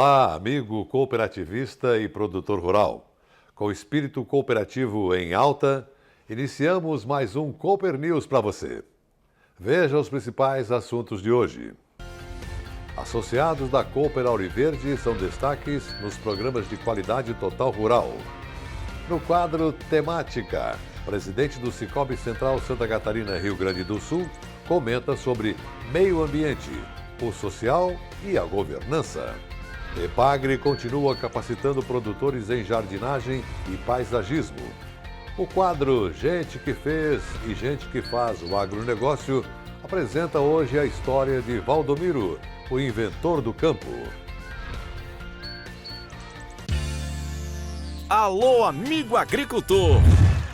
Olá, amigo cooperativista e produtor rural. Com o espírito cooperativo em alta, iniciamos mais um Cooper News para você. Veja os principais assuntos de hoje. Associados da Cooper Auriverde são destaques nos programas de qualidade total rural. No quadro Temática, o presidente do Sicob Central Santa Catarina, Rio Grande do Sul, comenta sobre meio ambiente, o social e a governança. Epagre continua capacitando produtores em jardinagem e paisagismo. O quadro Gente que Fez e Gente que Faz o Agronegócio apresenta hoje a história de Valdomiro, o inventor do campo. Alô, amigo agricultor!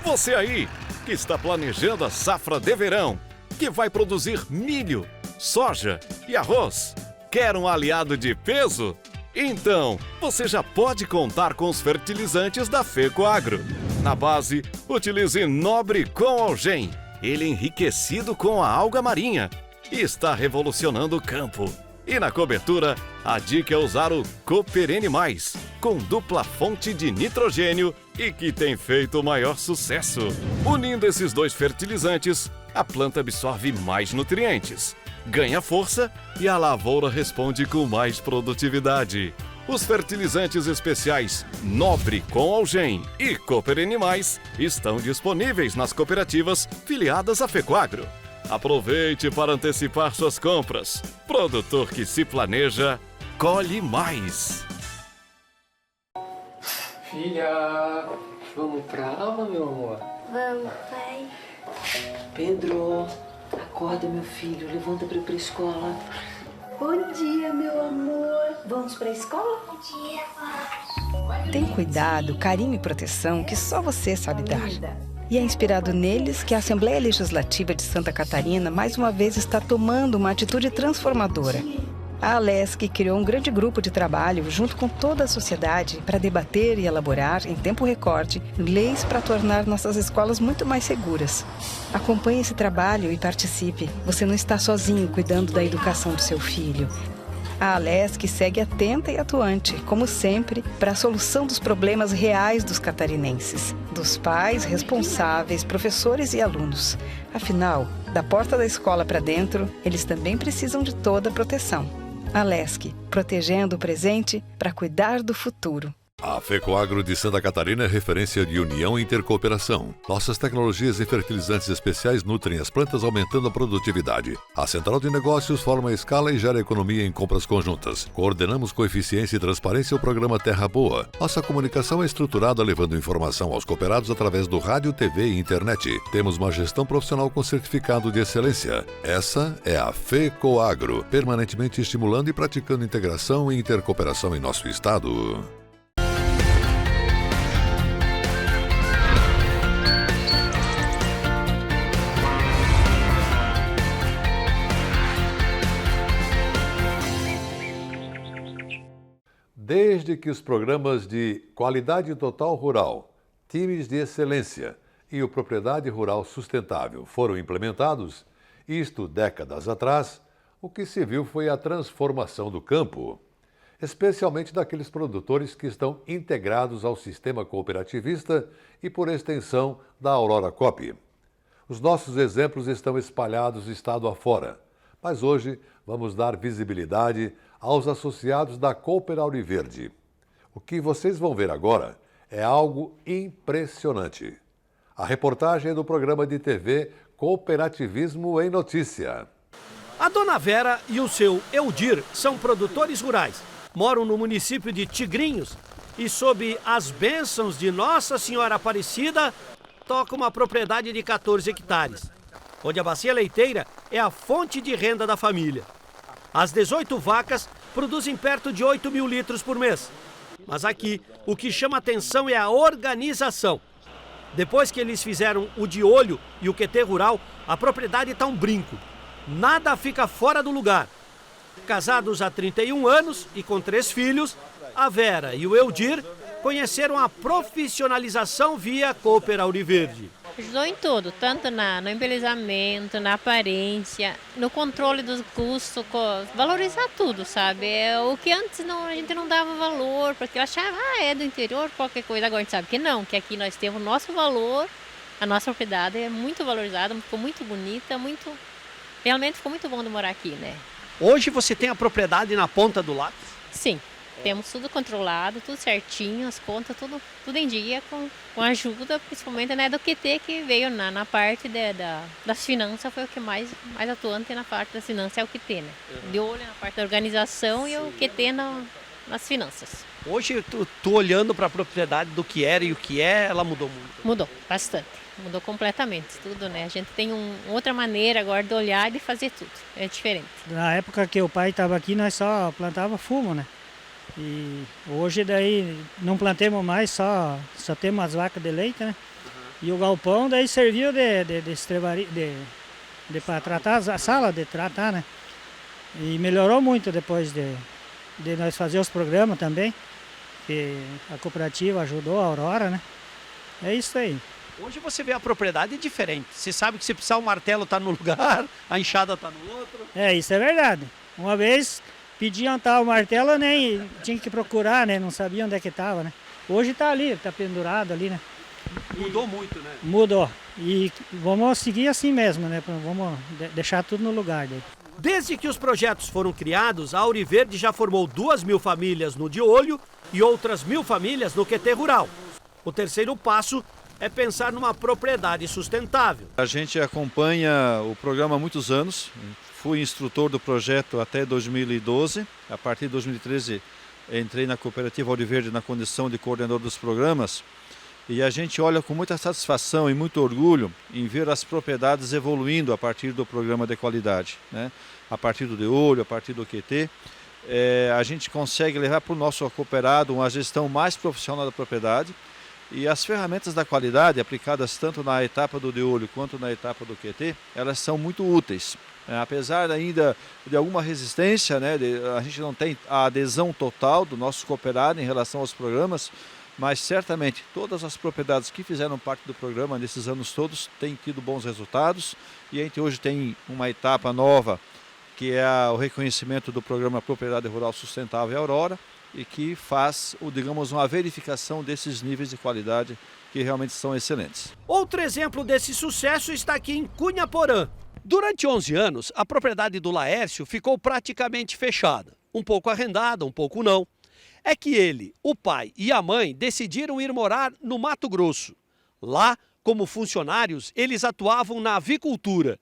Você aí que está planejando a safra de verão, que vai produzir milho, soja e arroz. Quer um aliado de peso? Então, você já pode contar com os fertilizantes da FECOAGRO. Na base, utilize Nobre com Algem. Ele é enriquecido com a alga marinha e está revolucionando o campo. E na cobertura, a dica é usar o Cooper N+, com dupla fonte de nitrogênio e que tem feito o maior sucesso. Unindo esses dois fertilizantes, a planta absorve mais nutrientes, ganha força e a lavoura responde com mais produtividade. Os fertilizantes especiais Nobre com Algem e Cooper N+, estão disponíveis nas cooperativas filiadas à FECOAGRO. Aproveite para antecipar suas compras. Produtor que se planeja, colhe mais. Filha, vamos pra aula, meu amor? Vamos, pai. Pedro, acorda, meu filho. Levanta pra ir pra escola. Bom dia, meu amor. Vamos pra escola? Bom dia, pai. Tem cuidado, carinho e proteção que só você sabe dar. E é inspirado neles que a Assembleia Legislativa de Santa Catarina mais uma vez está tomando uma atitude transformadora. A Alesc criou um grande grupo de trabalho junto com toda a sociedade para debater e elaborar, em tempo recorde, leis para tornar nossas escolas muito mais seguras. Acompanhe esse trabalho e participe. Você não está sozinho cuidando da educação do seu filho. A Alesc segue atenta e atuante, como sempre, para a solução dos problemas reais dos catarinenses, dos pais, responsáveis, professores e alunos. Afinal, da porta da escola para dentro, eles também precisam de toda a proteção. Alesc, protegendo o presente para cuidar do futuro. A FECOAGRO de Santa Catarina é referência de união e intercooperação. Nossas tecnologias e fertilizantes especiais nutrem as plantas, aumentando a produtividade. A Central de Negócios forma a escala e gera economia em compras conjuntas. Coordenamos com eficiência e transparência o programa Terra Boa. Nossa comunicação é estruturada levando informação aos cooperados através do rádio, TV e internet. Temos uma gestão profissional com certificado de excelência. Essa é a FECOAGRO, permanentemente estimulando e praticando integração e intercooperação em nosso estado. Desde que os programas de Qualidade Total Rural, Times de Excelência e o Propriedade Rural Sustentável foram implementados, isto décadas atrás, o que se viu foi a transformação do campo, especialmente daqueles produtores que estão integrados ao sistema cooperativista e, por extensão, da Aurora Coop. Os nossos exemplos estão espalhados estado afora, mas hoje vamos dar visibilidade aos associados da Cooper Auriverde. O que vocês vão ver agora é algo impressionante. A reportagem é do programa de TV Cooperativismo em Notícia. A dona Vera e o seu Eudir são produtores rurais. Moram no município de Tigrinhos e, sob as bênçãos de Nossa Senhora Aparecida, tocam uma propriedade de 14 hectares, onde a bacia leiteira é a fonte de renda da família. As 18 vacas produzem perto de 8 mil litros por mês. Mas aqui, o que chama atenção é a organização. Depois que eles fizeram o de olho e o QT rural, a propriedade está um brinco. Nada fica fora do lugar. Casados há 31 anos e com 3 filhos, a Vera e o Eudir conheceram a profissionalização via Cooper Auriverde. Ajudou em tudo, tanto no embelezamento, na aparência, no controle dos custos, valorizar tudo, sabe? É o que antes a gente não dava valor, porque achava, é do interior, qualquer coisa. Agora a gente sabe que não, que aqui nós temos o nosso valor, a nossa propriedade é muito valorizada, ficou muito bonita, realmente ficou muito bom de morar aqui, né? Hoje você tem a propriedade na ponta do lápis? Sim. Temos tudo controlado, tudo certinho, as contas, tudo em dia, com ajuda, principalmente do QT, que veio na parte das finanças, foi o que mais atuante na parte das finanças, é o QT, né? De olho na parte da organização e o QT nas finanças. Hoje, tu olhando para a propriedade do que era e o que é, ela mudou muito? Mudou, bastante. Mudou completamente tudo, né? A gente tem outra maneira agora de olhar e de fazer tudo, é diferente. Na época que o pai estava aqui, nós só plantava fumo, né? E hoje daí não plantemos mais, só temos as vacas de leite, né? E o galpão daí serviu para tratar a sala de tratar, né? E melhorou muito depois de nós fazer os programas também, que a cooperativa ajudou, a Aurora, né? É isso aí. Hoje você vê a propriedade diferente. Você sabe que se precisar o martelo tá no lugar, a enxada tá no outro. Isso é verdade. Uma vez pediam tal martelo, nem tinha que procurar, né? Não sabia onde é que estava, né? Hoje está ali, está pendurado ali, né? Mudou muito, né? Mudou. E vamos seguir assim mesmo, né? Vamos deixar tudo no lugar dele. Desde que os projetos foram criados, a Auriverde já formou 2.000 famílias no De Olho e outras 1.000 famílias no QT Rural. O terceiro passo é pensar numa propriedade sustentável. A gente acompanha o programa há muitos anos. Fui instrutor do projeto até 2012. A partir de 2013 entrei na cooperativa Auriverde na condição de coordenador dos programas. E a gente olha com muita satisfação e muito orgulho em ver as propriedades evoluindo a partir do programa de qualidade, né? A partir do De Olho, a partir do QT. A gente consegue levar para o nosso cooperado uma gestão mais profissional da propriedade. E as ferramentas da qualidade aplicadas tanto na etapa do De Olho quanto na etapa do QT, elas são muito úteis. Apesar ainda de alguma resistência, né, a gente não tem a adesão total do nosso cooperado em relação aos programas, mas certamente todas as propriedades que fizeram parte do programa nesses anos todos têm tido bons resultados. E a gente hoje tem uma etapa nova, que é o reconhecimento do programa Propriedade Rural Sustentável Aurora, e que faz, digamos, uma verificação desses níveis de qualidade que realmente são excelentes. Outro exemplo desse sucesso está aqui em Cunha Porã. Durante 11 anos, a propriedade do Laércio ficou praticamente fechada. Um pouco arrendada, um pouco não. É que ele, o pai e a mãe decidiram ir morar no Mato Grosso. Lá, como funcionários, eles atuavam na avicultura.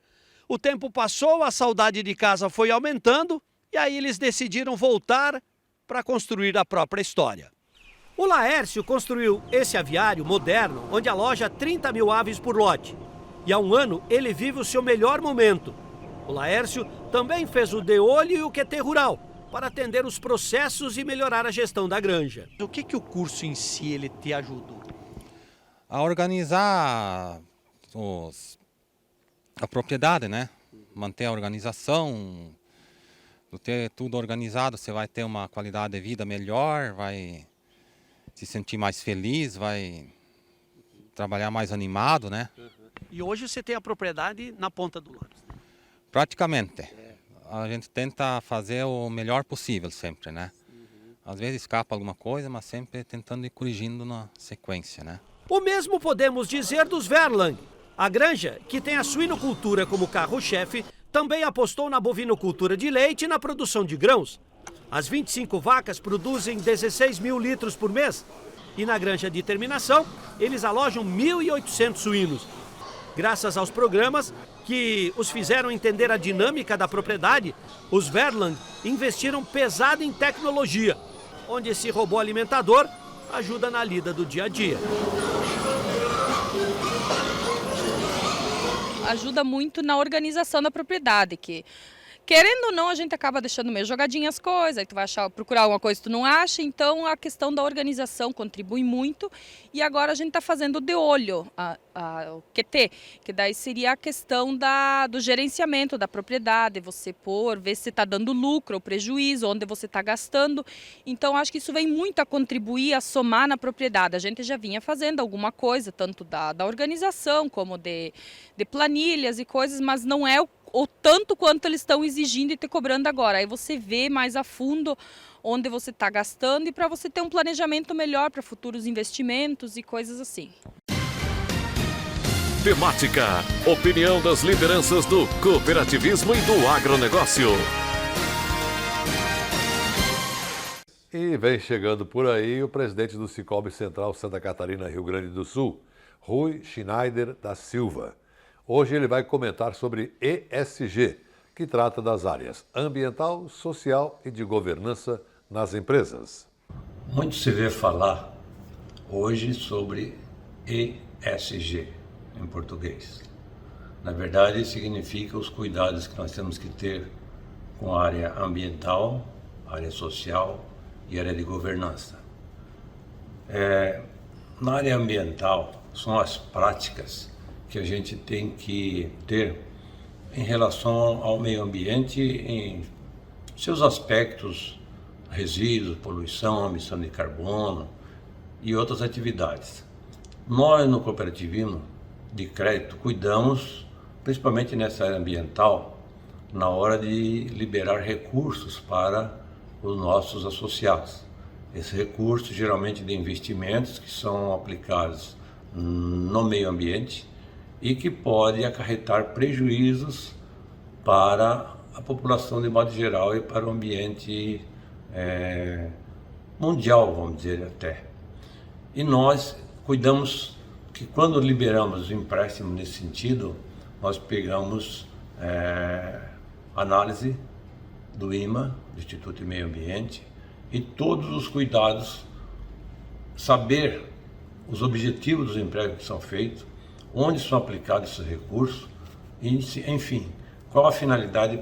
O tempo passou, a saudade de casa foi aumentando e aí eles decidiram voltar para construir a própria história. O Laércio construiu esse aviário moderno, onde aloja 30.000 aves por lote. E há um ano ele vive o seu melhor momento. O Laércio também fez o De Olho e o QT Rural, para atender os processos e melhorar a gestão da granja. O que o curso em si ele te ajudou? A organizar a propriedade, né? Manter a organização, ter tudo organizado, você vai ter uma qualidade de vida melhor, vai se sentir mais feliz, vai trabalhar mais animado, né? E hoje você tem a propriedade na ponta do lápis. Praticamente. A gente tenta fazer o melhor possível sempre, né? Às vezes escapa alguma coisa, mas sempre tentando ir corrigindo na sequência, né? O mesmo podemos dizer dos Verlang. A granja, que tem a suinocultura como carro-chefe, também apostou na bovinocultura de leite e na produção de grãos. As 25 vacas produzem 16.000 litros por mês. E na granja de terminação, eles alojam 1.800 suínos. Graças aos programas que os fizeram entender a dinâmica da propriedade, os Verlang investiram pesado em tecnologia, onde esse robô alimentador ajuda na lida do dia a dia. Ajuda muito na organização da propriedade, que querendo ou não, a gente acaba deixando meio jogadinha as coisas, aí tu vai procurar alguma coisa que tu não acha, então a questão da organização contribui muito. E agora a gente está fazendo de olho o QT, que daí seria a questão do gerenciamento da propriedade, você ver se está dando lucro ou prejuízo, onde você está gastando. Então acho que isso vem muito a contribuir, a somar na propriedade. A gente já vinha fazendo alguma coisa, tanto da organização como de planilhas e coisas, mas não é o tanto quanto eles estão exigindo e te cobrando agora. Aí você vê mais a fundo onde você está gastando e para você ter um planejamento melhor para futuros investimentos e coisas assim. Temática, opinião das lideranças do cooperativismo e do agronegócio. E vem chegando por aí o presidente do Cicobi Central Santa Catarina, Rio Grande do Sul, Rui Schneider da Silva. Hoje ele vai comentar sobre ESG, que trata das áreas ambiental, social e de governança nas empresas. Muito se vê falar hoje sobre ESG em português. Na verdade, significa os cuidados que nós temos que ter com a área ambiental, área social e área de governança. Na área ambiental, são as práticas que a gente tem que ter em relação ao meio ambiente em seus aspectos, resíduos, poluição, emissão de carbono e outras atividades. Nós no cooperativismo de crédito cuidamos, principalmente nessa área ambiental, na hora de liberar recursos para os nossos associados. Esses recursos geralmente de investimentos que são aplicados no meio ambiente e que pode acarretar prejuízos para a população de modo geral e para o ambiente mundial, vamos dizer até. E nós cuidamos que quando liberamos o empréstimo nesse sentido, nós pegamos análise do IMA, do Instituto de Meio Ambiente, e todos os cuidados, saber os objetivos dos empréstimos que são feitos, onde são aplicados esses recursos, enfim, qual a finalidade,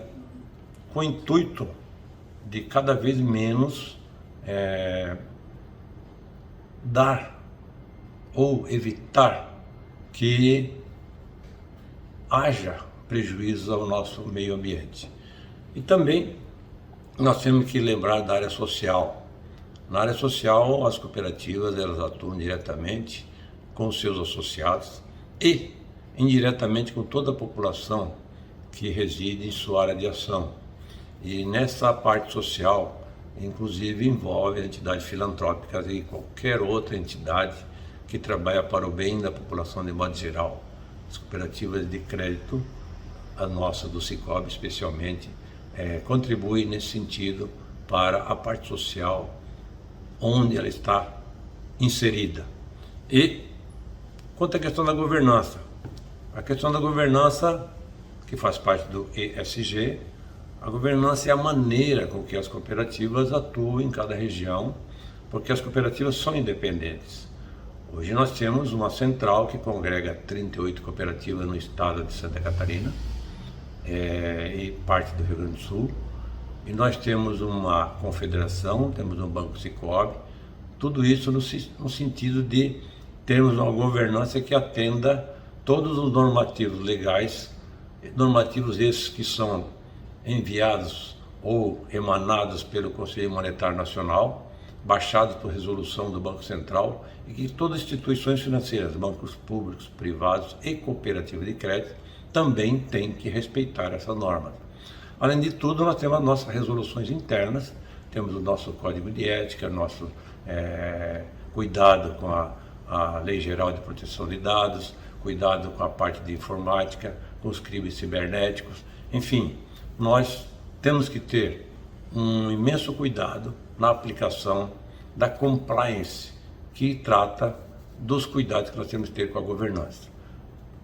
com o intuito de cada vez menos dar ou evitar que haja prejuízos ao nosso meio ambiente. E também nós temos que lembrar da área social. Na área social, as cooperativas elas atuam diretamente com os seus associados e indiretamente com toda a população que reside em sua área de ação. E nessa parte social, inclusive, envolve entidades filantrópicas e qualquer outra entidade que trabalha para o bem da população de modo geral. As cooperativas de crédito, a nossa do Cicobi especialmente, contribui nesse sentido para a parte social onde ela está inserida. E quanto à questão da governança, a questão da governança, que faz parte do ESG, a governança é a maneira com que as cooperativas atuam em cada região, porque as cooperativas são independentes. Hoje nós temos uma central que congrega 38 cooperativas no estado de Santa Catarina e parte do Rio Grande do Sul. E nós temos uma confederação, temos um banco Cicobi, tudo isso no sentido de termos uma governança que atenda todos os normativos legais, normativos esses que são enviados ou emanados pelo Conselho Monetário Nacional, baixados por resolução do Banco Central, e que todas as instituições financeiras, bancos públicos, privados e cooperativas de crédito, também têm que respeitar essa norma. Além de tudo, nós temos as nossas resoluções internas, temos o nosso código de ética, nosso cuidado com a Lei Geral de Proteção de Dados, cuidado com a parte de informática, com os crimes cibernéticos, enfim, nós temos que ter um imenso cuidado na aplicação da compliance, que trata dos cuidados que nós temos que ter com a governança.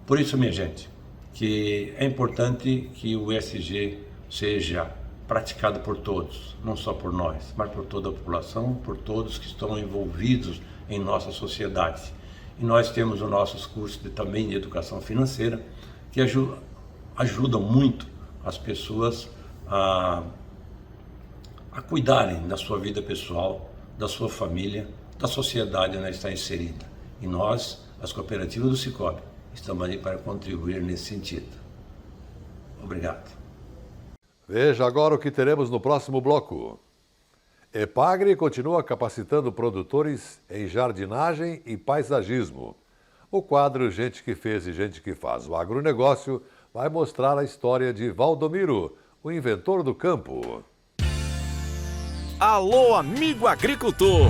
Por isso, minha gente, que é importante que o ESG seja praticado por todos, não só por nós, mas por toda a população, por todos que estão envolvidos em nossa sociedade. E nós temos os nossos cursos também de educação financeira, que ajudam muito as pessoas a cuidarem da sua vida pessoal, da sua família, da sociedade onde está inserida. E nós, as cooperativas do Sicoob, estamos ali para contribuir nesse sentido. Obrigado. Veja agora o que teremos no próximo bloco. Epagre continua capacitando produtores em jardinagem e paisagismo. O quadro Gente que Fez e Gente que Faz o Agronegócio vai mostrar a história de Valdomiro, o inventor do campo. Alô, amigo agricultor!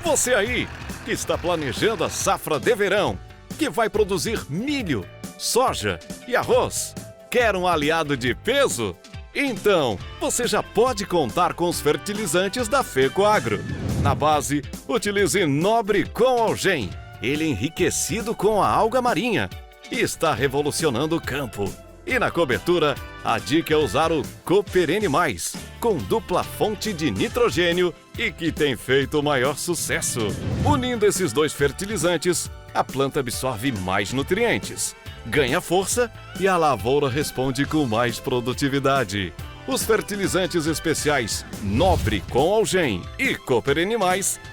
Você aí que está planejando a safra de verão, que vai produzir milho, soja e arroz. Quer um aliado de peso? Então, você já pode contar com os fertilizantes da FECOAGRO. Na base, utilize Nobre com Algem. Ele é enriquecido com a alga marinha e está revolucionando o campo. E na cobertura, a dica é usar o Cooperene+, com dupla fonte de nitrogênio e que tem feito o maior sucesso. Unindo esses dois fertilizantes, a planta absorve mais nutrientes, ganha força e a lavoura responde com mais produtividade. Os fertilizantes especiais Nobre com Algem e Cooperene+,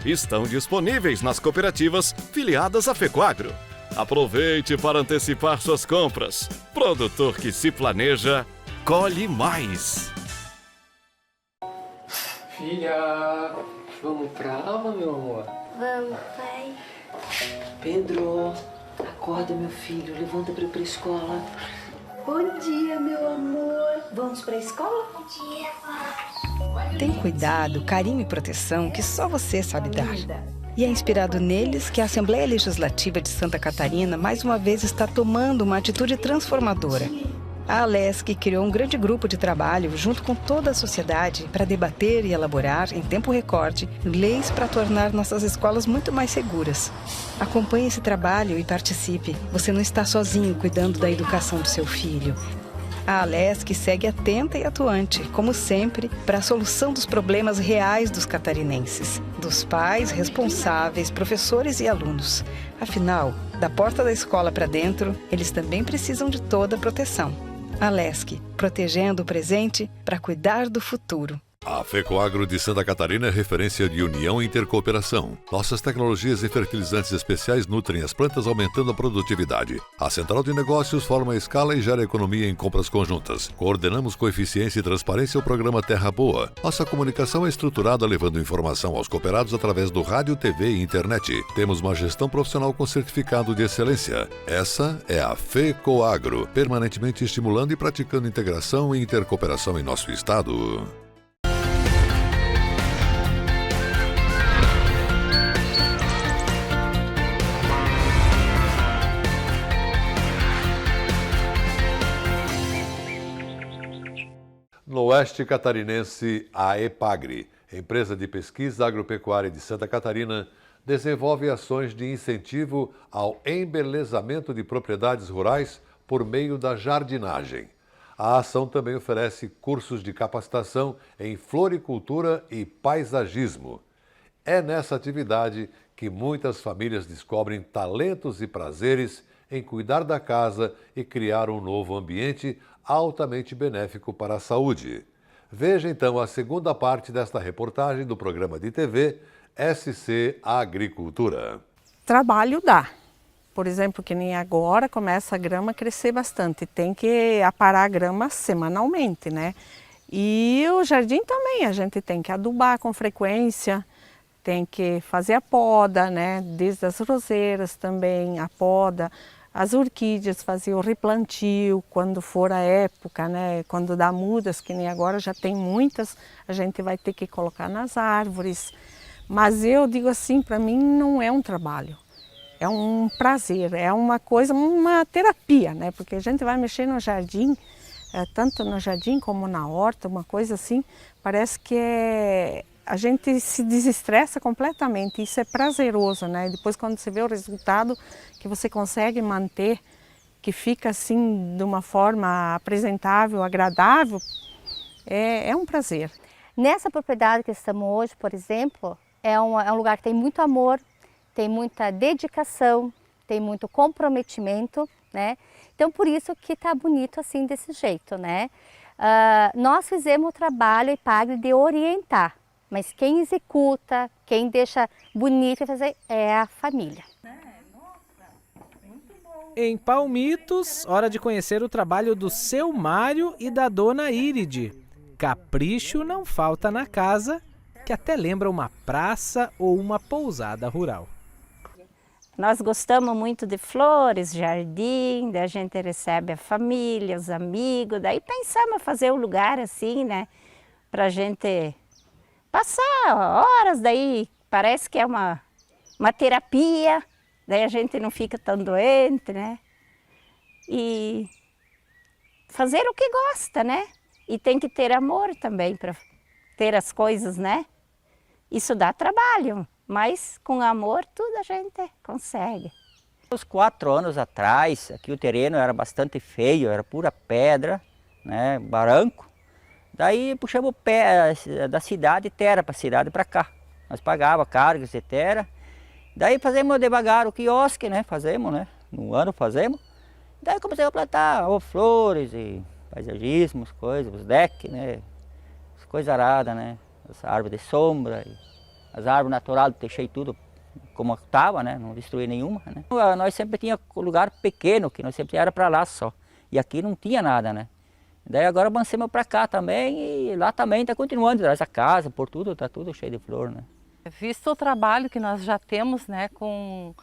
estão disponíveis nas cooperativas filiadas à FECOAGRO. Aproveite para antecipar suas compras. Produtor que se planeja, colhe mais. Filha, vamos pra aula, meu amor? Vamos, pai. Pedro, acorda, meu filho. Levanta pra ir pra escola. Bom dia, meu amor. Vamos pra escola? Bom dia, pai. Tem cuidado, carinho e proteção que só você sabe dar. E é inspirado neles que a Assembleia Legislativa de Santa Catarina mais uma vez está tomando uma atitude transformadora. A Alesc criou um grande grupo de trabalho junto com toda a sociedade para debater e elaborar, em tempo recorde, leis para tornar nossas escolas muito mais seguras. Acompanhe esse trabalho e participe. Você não está sozinho cuidando da educação do seu filho. A Alesc segue atenta e atuante, como sempre, para a solução dos problemas reais dos catarinenses, dos pais, responsáveis, professores e alunos. Afinal, da porta da escola para dentro, eles também precisam de toda a proteção. Alesc, protegendo o presente para cuidar do futuro. A FECOAGRO de Santa Catarina é referência de união e intercooperação. Nossas tecnologias e fertilizantes especiais nutrem as plantas, aumentando a produtividade. A Central de Negócios forma a escala e gera economia em compras conjuntas. Coordenamos com eficiência e transparência o programa Terra Boa. Nossa comunicação é estruturada levando informação aos cooperados através do rádio, TV e internet. Temos uma gestão profissional com certificado de excelência. Essa é a FECOAGRO, permanentemente estimulando e praticando integração e intercooperação em nosso estado. No oeste catarinense, a Epagre, empresa de pesquisa agropecuária de Santa Catarina, desenvolve ações de incentivo ao embelezamento de propriedades rurais por meio da jardinagem. A ação também oferece cursos de capacitação em floricultura e paisagismo. É nessa atividade que muitas famílias descobrem talentos e prazeres em cuidar da casa e criar um novo ambiente altamente benéfico para a saúde. Veja então a segunda parte desta reportagem do programa de TV SC Agricultura. Trabalho dá. Por exemplo, que nem agora começa a grama a crescer bastante. Tem que aparar a grama semanalmente, né? E o jardim também, a gente tem que adubar com frequência, tem que fazer a poda, né? Desde as roseiras também, a poda. As orquídeas fazer o replantio quando for a época, né? Quando dá mudas, que nem agora já tem muitas, a gente vai ter que colocar nas árvores. Mas eu digo assim, para mim não é um trabalho, é um prazer, é uma coisa, uma terapia, né? Porque a gente vai mexer no jardim, tanto no jardim como na horta, uma coisa assim, parece que a gente se desestressa completamente, isso é prazeroso, né? Depois quando você vê o resultado que você consegue manter, que fica assim de uma forma apresentável, agradável, é um prazer. Nessa propriedade que estamos hoje, por exemplo, é um lugar que tem muito amor, tem muita dedicação, tem muito comprometimento, né? Então por isso que tá bonito assim desse jeito, né? Nós fizemos o trabalho, Ipagre, de orientar, mas quem executa, quem deixa bonito fazer é a família. Em Palmitos, hora de conhecer o trabalho do seu Mário e da dona Iride. Capricho não falta na casa, que até lembra uma praça ou uma pousada rural. Nós gostamos muito de flores, jardim, daí a gente recebe a família, os amigos, daí pensamos em fazer um lugar assim, né, pra gente passar horas, daí parece que é uma terapia, daí a gente não fica tão doente, né, e fazer o que gosta, né, e tem que ter amor também para ter as coisas, né, isso dá trabalho. Mas com amor tudo a gente consegue. Uns 4 anos atrás, aqui o terreno era bastante feio, era pura pedra, né, branco. Daí puxamos o pé da cidade terra para a cidade para cá. Nós pagávamos cargas de terra. Daí fazemos devagar o quiosque, né, fazemos, né, no ano fazemos. Daí comecei a plantar flores e paisagismos, coisas, os decks, né, as coisas aradas, né, as árvores de sombra. As árvores naturais, deixei tudo como estava, né? Não destruí nenhuma, né? Nós sempre tinha um lugar pequeno, que nós sempre era para lá só. E aqui não tinha nada, né? Daí agora avancemos para cá também e lá também está continuando, atrás da casa, por tudo, está tudo cheio de flor, né? Visto o trabalho que nós já temos, né, com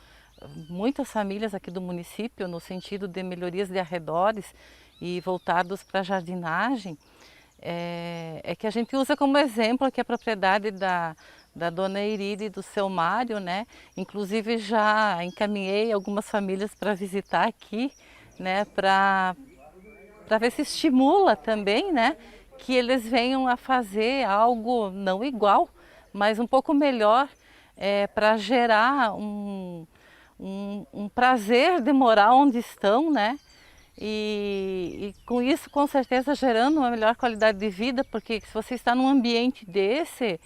muitas famílias aqui do município, no sentido de melhorias de arredores e voltados para a jardinagem, é que a gente usa como exemplo aqui a propriedade da dona Iride e do seu Mário, né? Inclusive já encaminhei algumas famílias para visitar aqui, né? Para ver se estimula também, né? Que eles venham a fazer algo não igual, mas um pouco melhor, para gerar um prazer de morar onde estão, né? E com isso, com certeza, gerando uma melhor qualidade de vida, porque se você está num ambiente desse,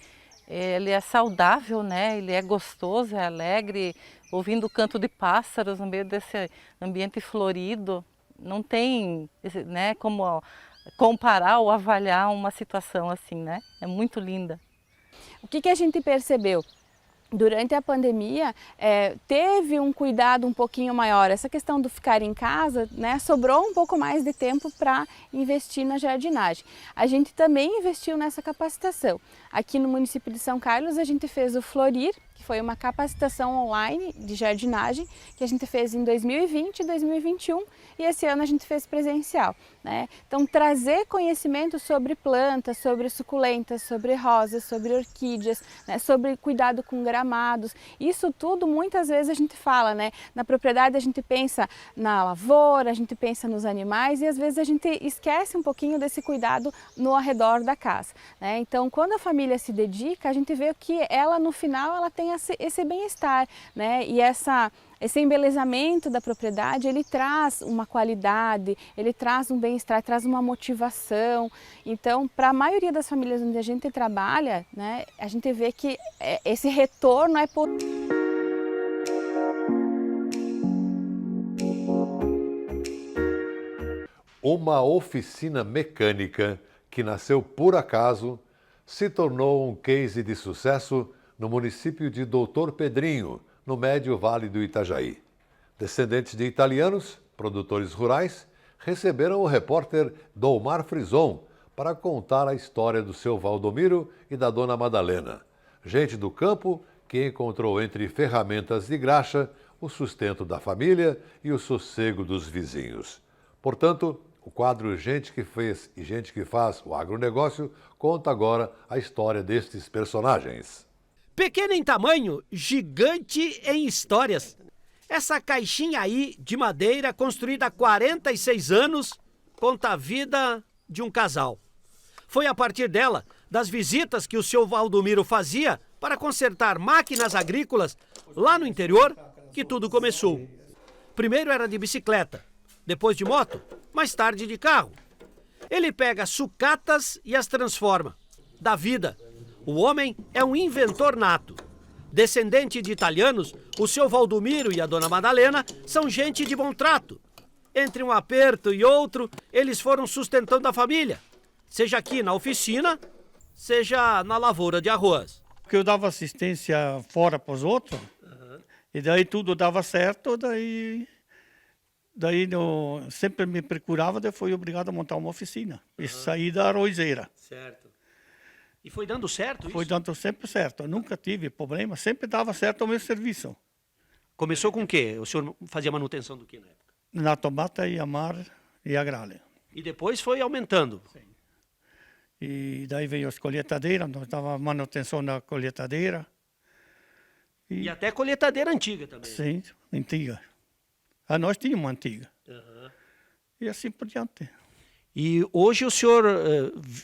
ele é saudável, né? Ele é gostoso, é alegre, ouvindo o canto de pássaros no meio desse ambiente florido. Não tem, né, como comparar ou avaliar uma situação assim, né? É muito linda. O que a gente percebeu? Durante a pandemia, teve um cuidado um pouquinho maior. Essa questão do ficar em casa, né, sobrou um pouco mais de tempo para investir na jardinagem. A gente também investiu nessa capacitação. Aqui no município de São Carlos, a gente fez o Florir, que foi uma capacitação online de jardinagem, que a gente fez em 2020 e 2021, e esse ano a gente fez presencial, né? Então, trazer conhecimento sobre plantas, sobre suculentas, sobre rosas, sobre orquídeas, né? Sobre cuidado com gramados, isso tudo muitas vezes a gente fala, né? Na propriedade a gente pensa na lavoura, a gente pensa nos animais e às vezes a gente esquece um pouquinho desse cuidado no arredor da casa, né? Então, quando a família se dedica, a gente vê que ela no final ela tem esse bem-estar, né? E esse embelezamento da propriedade, ele traz uma qualidade, ele traz um bem-estar, traz uma motivação. Então, para a maioria das famílias onde a gente trabalha, né, a gente vê que esse retorno é Uma oficina mecânica que nasceu por acaso se tornou um case de sucesso no município de Doutor Pedrinho, no Médio Vale do Itajaí. Descendentes de italianos, produtores rurais, receberam o repórter Dolmar Frison para contar a história do seu Valdomiro e da dona Madalena, gente do campo que encontrou entre ferramentas de graxa o sustento da família e o sossego dos vizinhos. Portanto, o quadro Gente que Fez e Gente que Faz o Agronegócio conta agora a história destes personagens. Pequeno em tamanho, gigante em histórias. Essa caixinha aí de madeira, construída há 46 anos, conta a vida de um casal. Foi a partir dela, das visitas que o seu Valdomiro fazia para consertar máquinas agrícolas lá no interior, que tudo começou. Primeiro era de bicicleta, depois de moto, mais tarde de carro. Ele pega sucatas e as transforma. Dá vida. O homem é um inventor nato. Descendente de italianos, o seu Valdomiro e a dona Madalena são gente de bom trato. Entre um aperto e outro, eles foram sustentando a família, seja aqui na oficina, seja na lavoura de arroz. Porque eu dava assistência fora para os outros, e daí tudo dava certo, daí sempre me procurava, daí fui obrigado a montar uma oficina e sair da arrozeira. Certo. E foi dando certo isso? Foi dando sempre certo, eu nunca tive problema, sempre dava certo o meu serviço. Começou com o quê? O senhor fazia manutenção do que na época? Na tomata e a mar e a gralha. E depois foi aumentando? Sim. E daí veio as colheitadeiras, nós dava manutenção na colheitadeira. E até colheitadeira antiga também? Sim, antiga. Nós tínhamos uma antiga. E assim por diante. E hoje o senhor,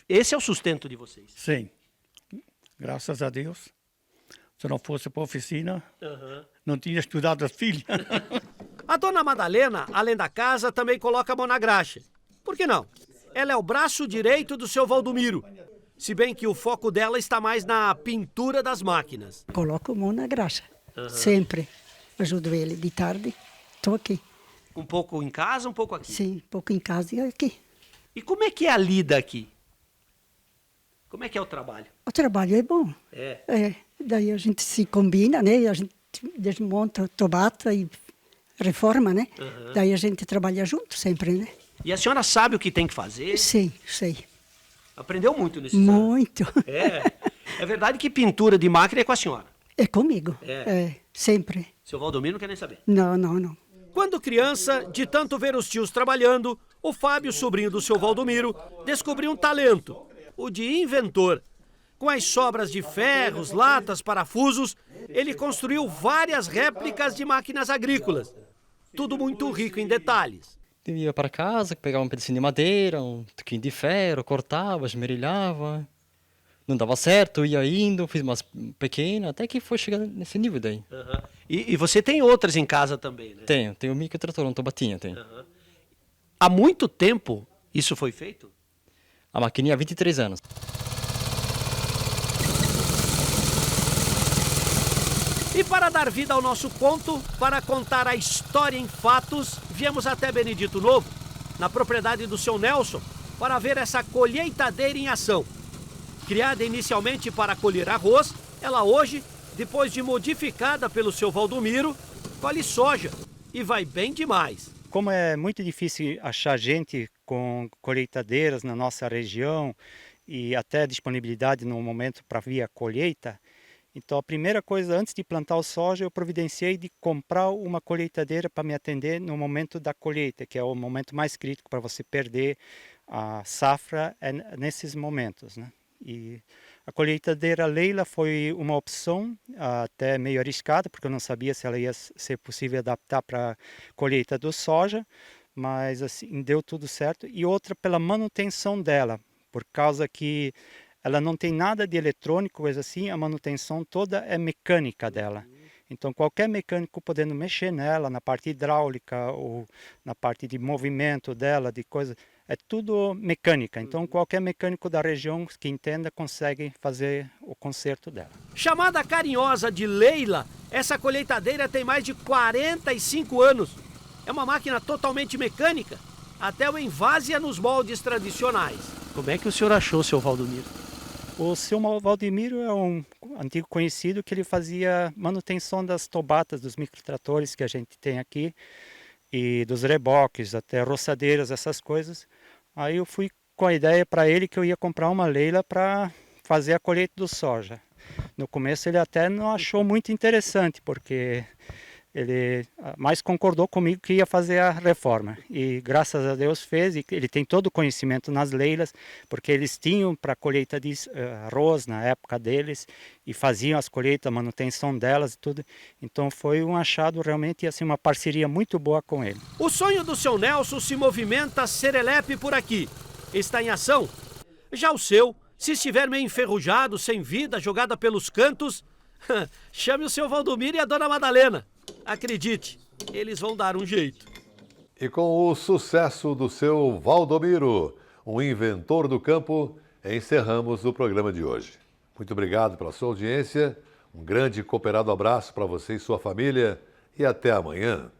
esse é o sustento de vocês? Sim, graças a Deus. Se não fosse para a oficina, não tinha estudado as filhas. A dona Madalena, além da casa, também coloca a mão na graxa. Por que não? Ela é o braço direito do seu Valdomiro. Se bem que o foco dela está mais na pintura das máquinas. Coloco a mão na graxa, sempre. Ajudo ele de tarde, estou aqui. Um pouco em casa, um pouco aqui? Sim, um pouco em casa e aqui. E como é que é a lida aqui? Como é que é o trabalho? O trabalho é bom. Daí a gente se combina, né? A gente desmonta a tomata e reforma, né? Daí a gente trabalha junto sempre, né? E a senhora sabe o que tem que fazer? Sim, sei. Aprendeu muito nesse Muito. É verdade que pintura de máquina é com a senhora? É comigo, sempre. Seu Valdomiro não quer nem saber? Não. Quando criança, de tanto ver os tios trabalhando, o Fábio, sobrinho do seu Valdomiro, descobriu um talento, o de inventor. Com as sobras de ferros, latas, parafusos, ele construiu várias réplicas de máquinas agrícolas. Tudo muito rico em detalhes. Eu ia para casa, pegava um pedacinho de madeira, um pouquinho de ferro, cortava, esmerilhava. Não dava certo, ia indo, fiz umas pequenas, até que foi chegando nesse nível daí. E você tem outras em casa também, né? Tenho um microtrator, um tobatinha, tenho. Há muito tempo isso foi feito? A maquininha há 23 anos. E para dar vida ao nosso conto, para contar a história em fatos, viemos até Benedito Novo, na propriedade do seu Nelson, para ver essa colheitadeira em ação. Criada inicialmente para colher arroz, ela hoje, depois de modificada pelo seu Valdomiro, colhe soja e vai bem demais. Como é muito difícil achar gente com colheitadeiras na nossa região e até disponibilidade no momento para vir a colheita, então a primeira coisa, antes de plantar o soja, eu providenciei de comprar uma colheitadeira para me atender no momento da colheita, que é o momento mais crítico para você perder a safra nesses momentos, né? E a colheitadeira Leila foi uma opção até meio arriscada, porque eu não sabia se ela ia ser possível adaptar para a colheita do soja, mas assim, deu tudo certo. E outra pela manutenção dela, por causa que ela não tem nada de eletrônico, coisa assim, a manutenção toda é mecânica dela. Então qualquer mecânico podendo mexer nela, na parte hidráulica ou na parte de movimento dela, de coisa, é tudo mecânica. Então qualquer mecânico da região que entenda consegue fazer o conserto dela. Chamada carinhosa de Leila, essa colheitadeira tem mais de 45 anos. É uma máquina totalmente mecânica, até o envase é nos moldes tradicionais. Como é que o senhor achou, seu Valdomiro? O seu Valdemiro é um antigo conhecido que ele fazia manutenção das tobatas, dos microtratores que a gente tem aqui, e dos reboques, até roçadeiras, essas coisas. Aí eu fui com a ideia para ele que eu ia comprar uma Leila para fazer a colheita do soja. No começo ele até não achou muito interessante, porque ele mais concordou comigo que ia fazer a reforma. E graças a Deus fez, e ele tem todo o conhecimento nas Leilas, porque eles tinham para colheita de arroz na época deles, e faziam as colheitas, a manutenção delas e tudo. Então foi um achado realmente, assim, uma parceria muito boa com ele. O sonho do seu Nelson se movimenta serelepe por aqui. Está em ação. Já o seu, se estiver meio enferrujado, sem vida, jogada pelos cantos, chame o seu Valdomiro e a dona Madalena. Acredite, eles vão dar um jeito. E com o sucesso do seu Valdomiro, um inventor do campo, encerramos o programa de hoje. Muito obrigado pela sua audiência, um grande e cooperado abraço para você e sua família e até amanhã.